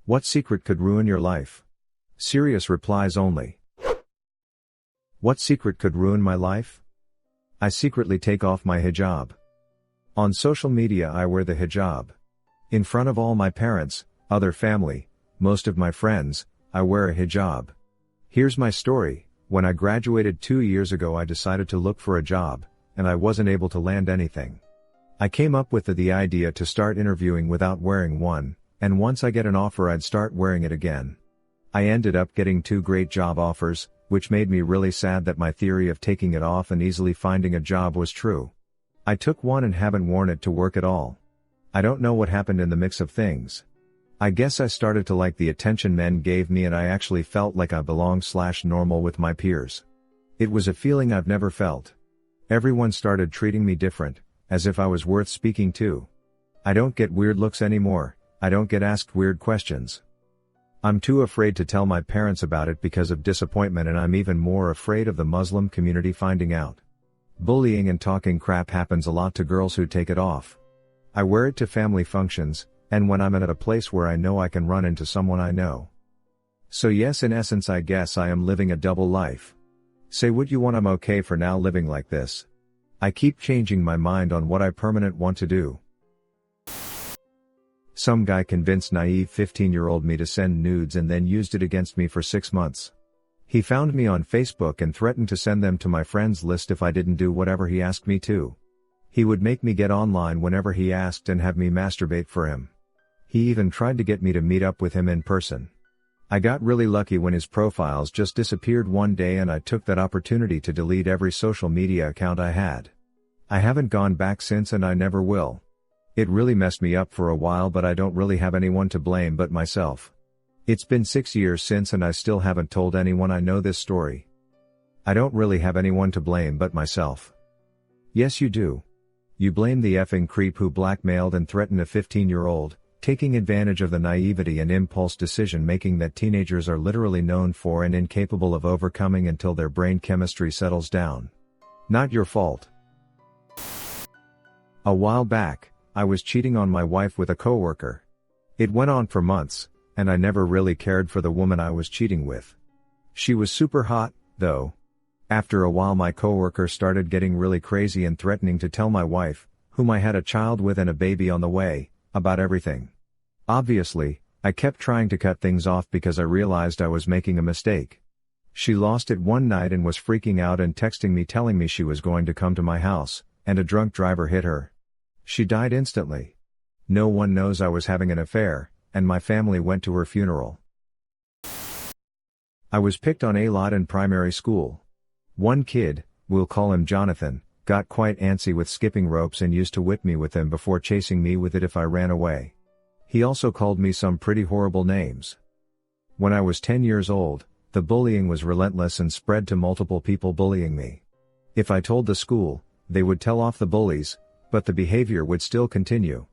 What secret could ruin your life? Serious replies only. What secret could ruin my life? I secretly take off my hijab. On social media I wear the hijab. In front of all my parents, other family, most of my friends, I wear a hijab. Here's my story. When I graduated 2 years ago I decided to look for a job, and I wasn't able to land anything. I came up with the idea to start interviewing without wearing one, and once I get an offer I'd start wearing it again. I ended up getting 2 great job offers, which made me really sad that my theory of taking it off and easily finding a job was true. I took one and haven't worn it to work at all. I don't know what happened in the mix of things. I guess I started to like the attention men gave me and I actually felt like I belonged/normal with my peers. It was a feeling I've never felt. Everyone started treating me different, as if I was worth speaking to. I don't get weird looks anymore, I don't get asked weird questions. I'm too afraid to tell my parents about it because of disappointment, and I'm even more afraid of the Muslim community finding out. Bullying and talking crap happens a lot to girls who take it off. I wear it to family functions, and when I'm at a place where I know I can run into someone I know. So yes, in essence I guess I am living a double life. Say what you want, I'm okay for now living like this. I keep changing my mind on what I permanent want to do. Some guy convinced naive 15-year-old me to send nudes and then used it against me for 6 months. He found me on Facebook and threatened to send them to my friends list if I didn't do whatever he asked me to. He would make me get online whenever he asked and have me masturbate for him. He even tried to get me to meet up with him in person. I got really lucky when his profiles just disappeared one day and I took that opportunity to delete every social media account I had. I haven't gone back since and I never will. It really messed me up for a while, but I don't really have anyone to blame but myself. It's been 6 years since and I still haven't told anyone I know this story. I don't really have anyone to blame but myself. Yes you do. You blame the effing creep who blackmailed and threatened a 15-year-old, taking advantage of the naivety and impulse decision-making that teenagers are literally known for and incapable of overcoming until their brain chemistry settles down. Not your fault. A while back, I was cheating on my wife with a coworker. It went on for months, and I never really cared for the woman I was cheating with. She was super hot, though. After a while my coworker started getting really crazy and threatening to tell my wife, whom I had a child with and a baby on the way, about everything. Obviously, I kept trying to cut things off because I realized I was making a mistake. She lost it one night and was freaking out and texting me telling me she was going to come to my house, and a drunk driver hit her. She died instantly. No one knows I was having an affair, and my family went to her funeral. I was picked on a lot in primary school. One kid, we'll call him Jonathan, got quite antsy with skipping ropes and used to whip me with them before chasing me with it if I ran away. He also called me some pretty horrible names. When I was 10 years old, the bullying was relentless and spread to multiple people bullying me. If I told the school, they would tell off the bullies, but the behavior would still continue.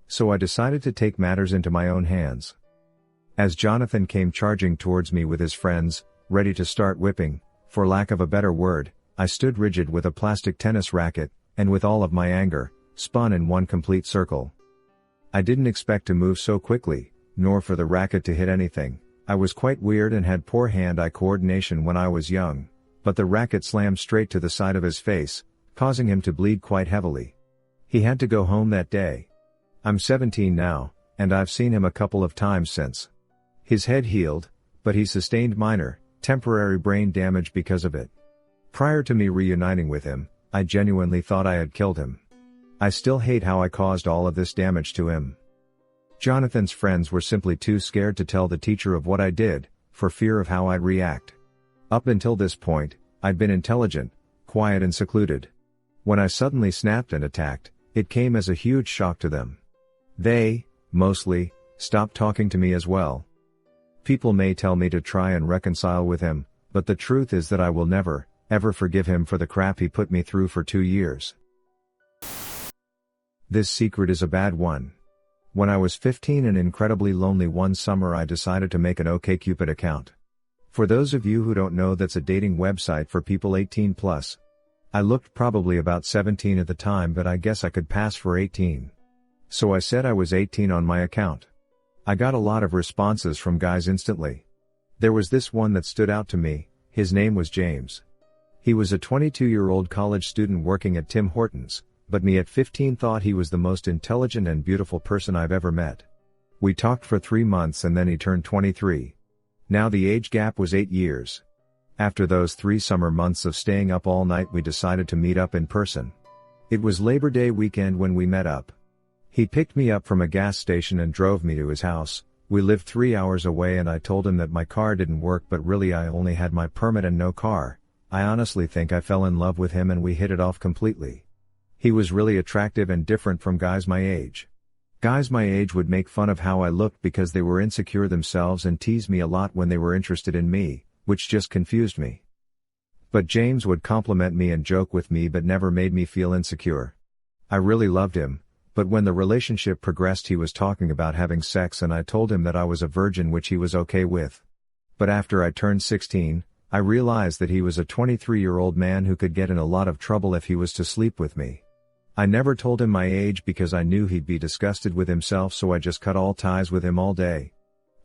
So I decided to take matters into my own hands. As Jonathan came charging towards me with his friends, ready to start whipping, for lack of a better word, I stood rigid with a plastic tennis racket, and with all of my anger, spun in one complete circle. I didn't expect to move so quickly, nor for the racket to hit anything. I was quite weird and had poor hand-eye coordination when I was young, but the racket slammed straight to the side of his face, causing him to bleed quite heavily. He had to go home that day. I'm 17 now, and I've seen him a couple of times since. His head healed, but he sustained minor, temporary brain damage because of it. Prior to me reuniting with him, I genuinely thought I had killed him. I still hate how I caused all of this damage to him. Jonathan's friends were simply too scared to tell the teacher of what I did, for fear of how I'd react. Up until this point, I'd been intelligent, quiet and secluded. When I suddenly snapped and attacked, it came as a huge shock to them. They, mostly, stopped talking to me as well. People may tell me to try and reconcile with him, but the truth is that I will never, ever forgive him for the crap he put me through for 2 years. This secret is a bad one. When I was 15 and incredibly lonely one summer I decided to make an OkCupid account. For those of you who don't know, that's a dating website for people 18 plus. I looked probably about 17 at the time, but I guess I could pass for 18. So I said I was 18 on my account. I got a lot of responses from guys instantly. There was this one that stood out to me. His name was James. He was a 22-year-old college student working at Tim Hortons, but me at 15 thought he was the most intelligent and beautiful person I've ever met. We talked for 3 months and then he turned 23. Now the age gap was 8 years. After those 3 summer months of staying up all night, we decided to meet up in person. It was Labor Day weekend when we met up. He picked me up from a gas station and drove me to his house. We lived 3 hours away and I told him that my car didn't work, but really I only had my permit and no car. I honestly think I fell in love with him and we hit it off completely. He was really attractive and different from guys my age. Guys my age would make fun of how I looked because they were insecure themselves and teased me a lot when they were interested in me, which just confused me. But James would compliment me and joke with me but never made me feel insecure. I really loved him, but when the relationship progressed he was talking about having sex and I told him that I was a virgin, which he was okay with. But after I turned 16, I realized that he was a 23-year-old man who could get in a lot of trouble if he was to sleep with me. I never told him my age because I knew he'd be disgusted with himself, so I just cut all ties with him all day.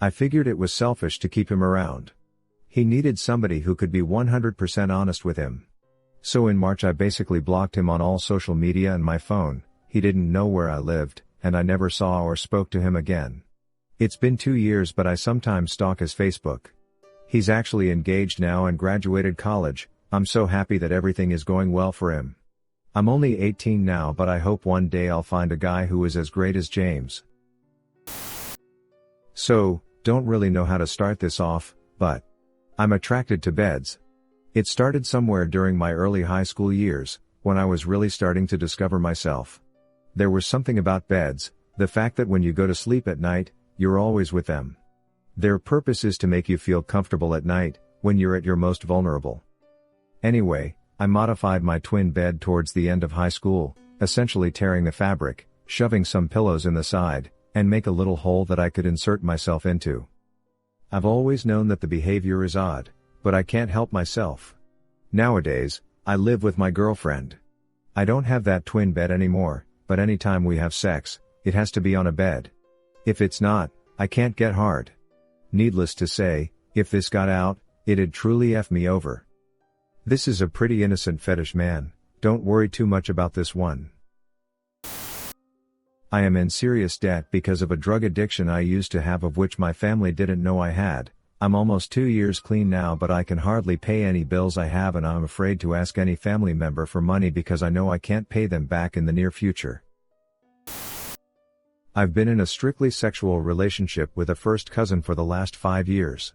I figured it was selfish to keep him around. He needed somebody who could be 100% honest with him. So in March I basically blocked him on all social media and my phone. He didn't know where I lived, and I never saw or spoke to him again. It's been 2 years, but I sometimes stalk his Facebook. He's actually engaged now and graduated college. I'm so happy that everything is going well for him. I'm only 18 now, but I hope one day I'll find a guy who is as great as James. So, don't really know how to start this off, but I'm attracted to beds. It started somewhere during my early high school years, when I was really starting to discover myself. There was something about beds, the fact that when you go to sleep at night, you're always with them. Their purpose is to make you feel comfortable at night, when you're at your most vulnerable. Anyway, I modified my twin bed towards the end of high school, essentially tearing the fabric, shoving some pillows in the side, and make a little hole that I could insert myself into. I've always known that the behavior is odd, but I can't help myself. Nowadays, I live with my girlfriend. I don't have that twin bed anymore, but anytime we have sex, it has to be on a bed. If it's not, I can't get hard. Needless to say, if this got out, it'd truly F me over. This is a pretty innocent fetish, man, don't worry too much about this one. I am in serious debt because of a drug addiction I used to have, of which my family didn't know I had. I'm almost 2 years clean now, but I can hardly pay any bills I have, and I'm afraid to ask any family member for money because I know I can't pay them back in the near future. I've been in a strictly sexual relationship with a first cousin for the last 5 years.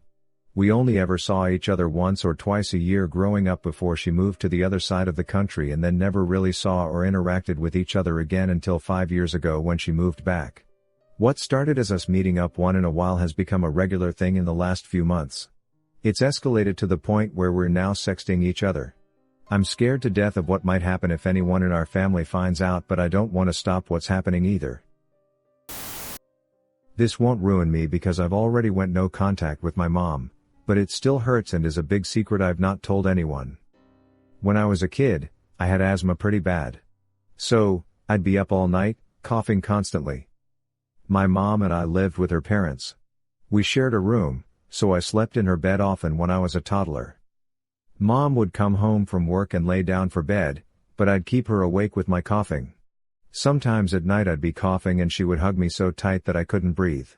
We only ever saw each other once or twice a year growing up before she moved to the other side of the country, and then never really saw or interacted with each other again until 5 years ago when she moved back. What started as us meeting up once in a while has become a regular thing in the last few months. It's escalated to the point where we're now sexting each other. I'm scared to death of what might happen if anyone in our family finds out, but I don't want to stop what's happening either. This won't ruin me because I've already went no contact with my mom, but it still hurts and is a big secret I've not told anyone. When I was a kid, I had asthma pretty bad. So, I'd be up all night, coughing constantly. My mom and I lived with her parents. We shared a room, so I slept in her bed often when I was a toddler. Mom would come home from work and lay down for bed, but I'd keep her awake with my coughing. Sometimes at night I'd be coughing and she would hug me so tight that I couldn't breathe.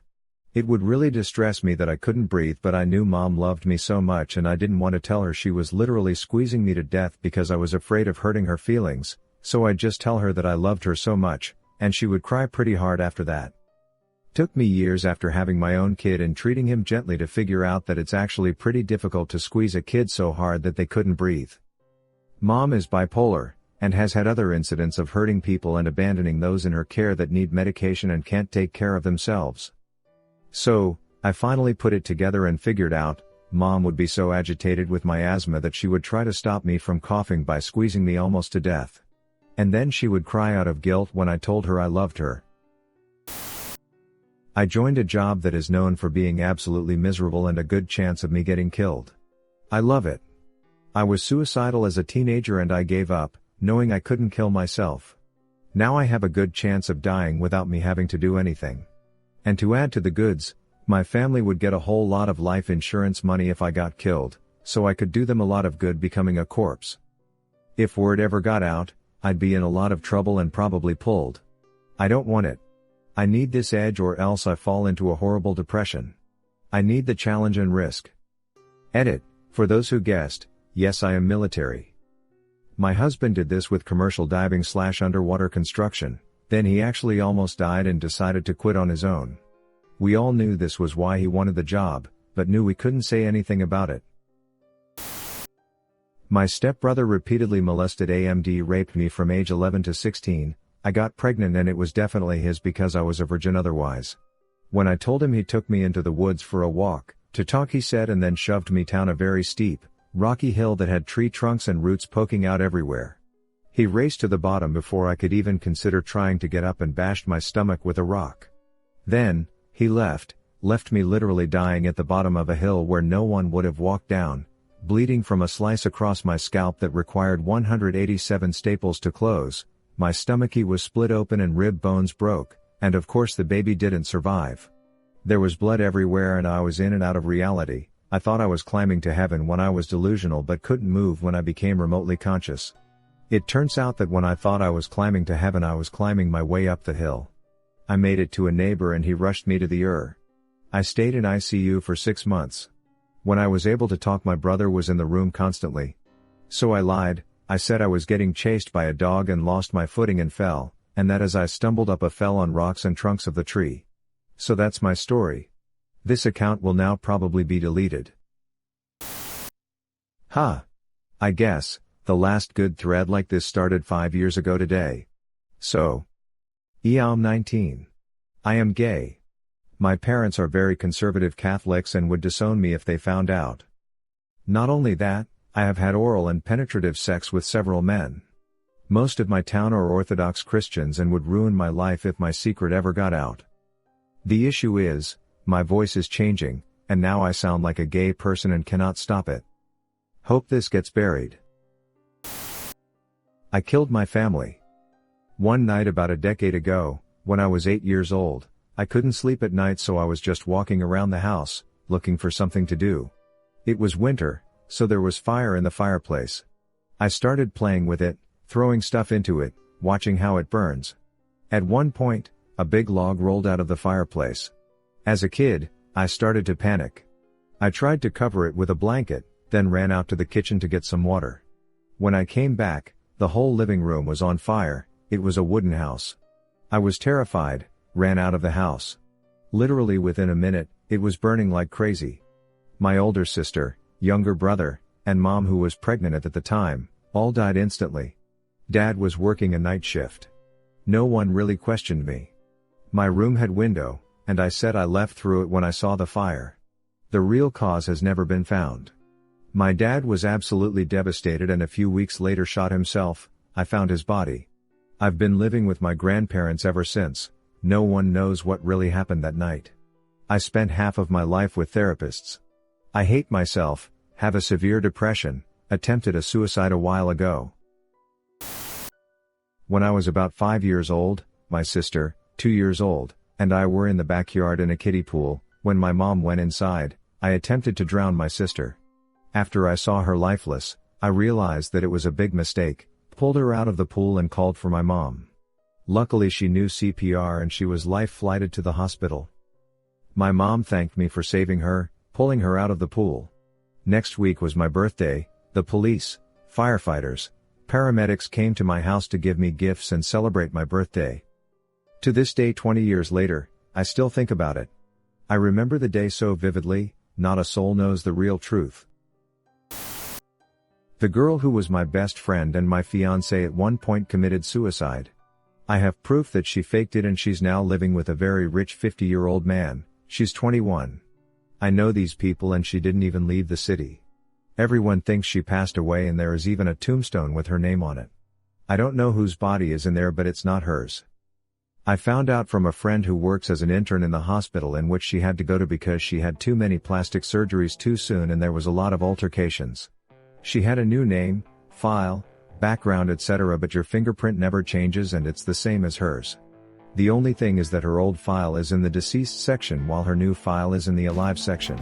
It would really distress me that I couldn't breathe, but I knew Mom loved me so much and I didn't want to tell her she was literally squeezing me to death because I was afraid of hurting her feelings, so I'd just tell her that I loved her so much, and she would cry pretty hard after that. Took me years after having my own kid and treating him gently to figure out that it's actually pretty difficult to squeeze a kid so hard that they couldn't breathe. Mom is bipolar, and has had other incidents of hurting people and abandoning those in her care that need medication and can't take care of themselves. So, I finally put it together and figured out, Mom would be so agitated with my asthma that she would try to stop me from coughing by squeezing me almost to death. And then she would cry out of guilt when I told her I loved her. I joined a job that is known for being absolutely miserable and a good chance of me getting killed. I love it. I was suicidal as a teenager and I gave up, knowing I couldn't kill myself. Now I have a good chance of dying without me having to do anything. And to add to the goods, my family would get a whole lot of life insurance money if I got killed, so I could do them a lot of good becoming a corpse. If word ever got out, I'd be in a lot of trouble and probably pulled. I don't want it. I need this edge or else I fall into a horrible depression. I need the challenge and risk. Edit, for those who guessed, yes, I am military. My husband did this with commercial diving/underwater construction, then he actually almost died and decided to quit on his own. We all knew this was why he wanted the job, but knew we couldn't say anything about it. My stepbrother repeatedly molested and raped me from age 11 to 16, I got pregnant and it was definitely his because I was a virgin otherwise. When I told him, he took me into the woods for a walk, to talk he said, and then shoved me down a very steep, rocky hill that had tree trunks and roots poking out everywhere. He raced to the bottom before I could even consider trying to get up and bashed my stomach with a rock. Then, he left me literally dying at the bottom of a hill where no one would have walked down, bleeding from a slice across my scalp that required 187 staples to close, my stomachy was split open and rib bones broke, and of course the baby didn't survive. There was blood everywhere and I was in and out of reality. I thought I was climbing to heaven when I was delusional but couldn't move when I became remotely conscious. It turns out that when I thought I was climbing to heaven, I was climbing my way up the hill. I made it to a neighbor and he rushed me to the ER. I stayed in ICU for 6 months. When I was able to talk, my brother was in the room constantly. So I lied, I said I was getting chased by a dog and lost my footing and fell, and that as I stumbled up I fell on rocks and trunks of the tree. So that's my story. This account will now probably be deleted. I guess, the last good thread like this started 5 years ago today. So. I'm 19. I am gay. My parents are very conservative Catholics and would disown me if they found out. Not only that, I have had oral and penetrative sex with several men. Most of my town are Orthodox Christians and would ruin my life if my secret ever got out. The issue is, my voice is changing, and now I sound like a gay person and cannot stop it. Hope this gets buried. I killed my family. One night about a decade ago, when I was 8 years old, I couldn't sleep at night, so I was just walking around the house, looking for something to do. It was winter, so there was fire in the fireplace. I started playing with it, throwing stuff into it, watching how it burns. At one point, a big log rolled out of the fireplace. As a kid, I started to panic. I tried to cover it with a blanket, then ran out to the kitchen to get some water. When I came back, the whole living room was on fire. It was a wooden house. I was terrified, ran out of the house. Literally within a minute, it was burning like crazy. My older sister, younger brother, and mom, who was pregnant at the time, all died instantly. Dad was working a night shift. No one really questioned me. My room had window, and I said I left through it when I saw the fire. The real cause has never been found. My dad was absolutely devastated and a few weeks later shot himself. I found his body. I've been living with my grandparents ever since. No one knows what really happened that night. I spent half of my life with therapists. I hate myself, have a severe depression, attempted a suicide a while ago. When I was about 5 years old, my sister, 2 years old, and I were in the backyard in a kiddie pool. When my mom went inside, I attempted to drown my sister. After I saw her lifeless, I realized that it was a big mistake, pulled her out of the pool and called for my mom. Luckily she knew CPR and she was life-flighted to the hospital. My mom thanked me for saving her, pulling her out of the pool. Next week was my birthday. The police, firefighters, paramedics came to my house to give me gifts and celebrate my birthday. To this day, 20 years later, I still think about it. I remember the day so vividly. Not a soul knows the real truth. The girl who was my best friend and my fiancée at one point committed suicide. I have proof that she faked it and she's now living with a very rich 50-year-old man. She's 21. I know these people and she didn't even leave the city. Everyone thinks she passed away and there is even a tombstone with her name on it. I don't know whose body is in there, but it's not hers. I found out from a friend who works as an intern in the hospital in which she had to go to because she had too many plastic surgeries too soon and there was a lot of altercations. She had a new name, file, background, etc., but your fingerprint never changes and it's the same as hers. The only thing is that her old file is in the deceased section while her new file is in the alive section.